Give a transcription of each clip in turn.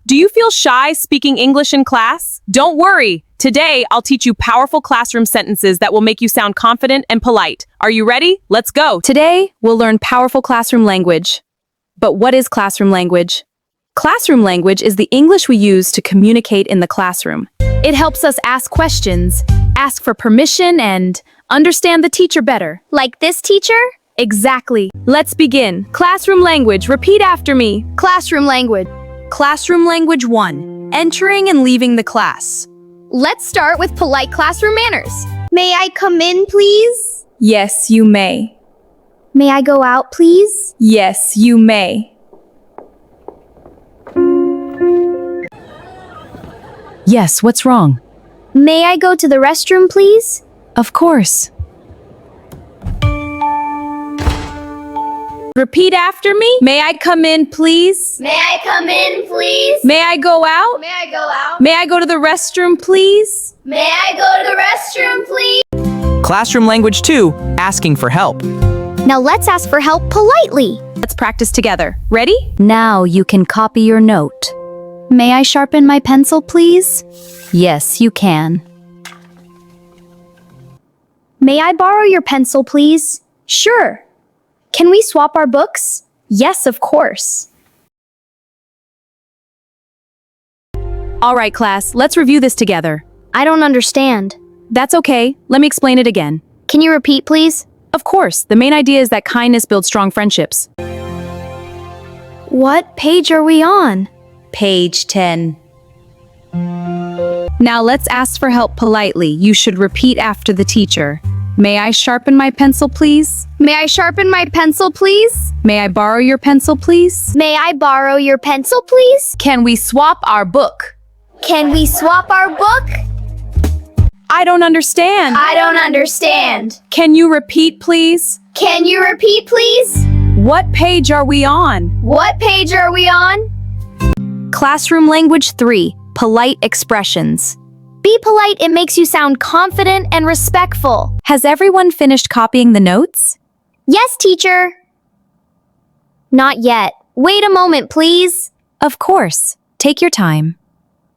Do you feel shy speaking English in class? Don't worry. Today, I'll teach you powerful classroom sentences that will make you sound confident and polite. Are you ready? Let's go. Today, we'll learn powerful classroom language. But what is classroom language? Classroom language is the English we use to communicate in the classroom. It helps us ask questions, ask for permission, and understand the teacher better. Like this, teacher? Exactly. Let's begin. Classroom language. Repeat after me. Classroom language. Classroom language 1. Entering and leaving the class. Let's start with polite classroom manners. May I come in, please? Yes, you may. May I go out, please? Yes, you may. Yes, what's wrong? May I go to the restroom, please? Of course. Repeat after me. May I come in, please? May I come in, please? May I go out? May I go out? May I go to the restroom, please? May I go to the restroom, please? Classroom language 2, asking for help. Now let's ask for help politely. Let's practice together. Ready? Now you can copy your note. May I sharpen my pencil, please? Yes, you can. May I borrow your pencil, please? Sure. Can we swap our books? Yes, of course. All right, class, let's review this together. I don't understand. That's okay. Let me explain it again. Can you repeat, please? Of course, the main idea is that kindness builds strong friendships. What page are we on? Page 10. Now let's ask for help politely. You should repeat after the teacher. May I sharpen my pencil, please? May I sharpen my pencil, please? May I borrow your pencil, please? May I borrow your pencil, please? Can we swap our book? Can we swap our book? I don't understand. I don't understand. Can you repeat, please? Can you repeat, please? What page are we on? What page are we on? Classroom language 3, polite expressions. Be polite, it makes you sound confident and respectful. Has everyone finished copying the notes? Yes, teacher. Not yet. Wait a moment, please. Of course. Take your time.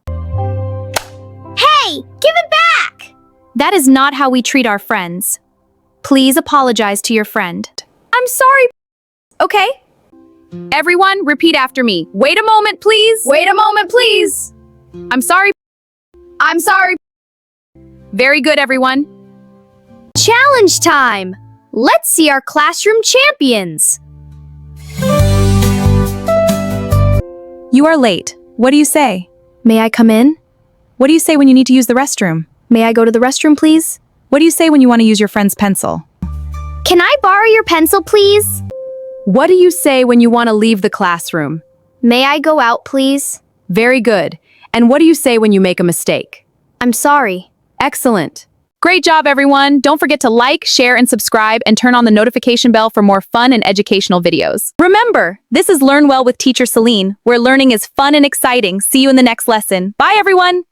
Hey, give it back! That is not how we treat our friends. Please apologize to your friend. I'm sorry. Okay? Everyone, repeat after me. Wait a moment, please. Wait a moment, please. I'm sorry. I'm sorry. Very good, everyone. Challenge time. Let's see our classroom champions. You are late. What do you say? May I come in? What do you say when you need to use the restroom? May I go to the restroom, please? What do you say when you want to use your friend's pencil? Can I borrow your pencil, please? What do you say when you want to leave the classroom? May I go out, please? Very good. And what do you say when you make a mistake? I'm sorry. Excellent. Great job, everyone. Don't forget to like, share, and subscribe, and turn on the notification bell for more fun and educational videos. Remember, this is Learn Well with Teacher Celine, where learning is fun and exciting. See you in the next lesson. Bye, everyone.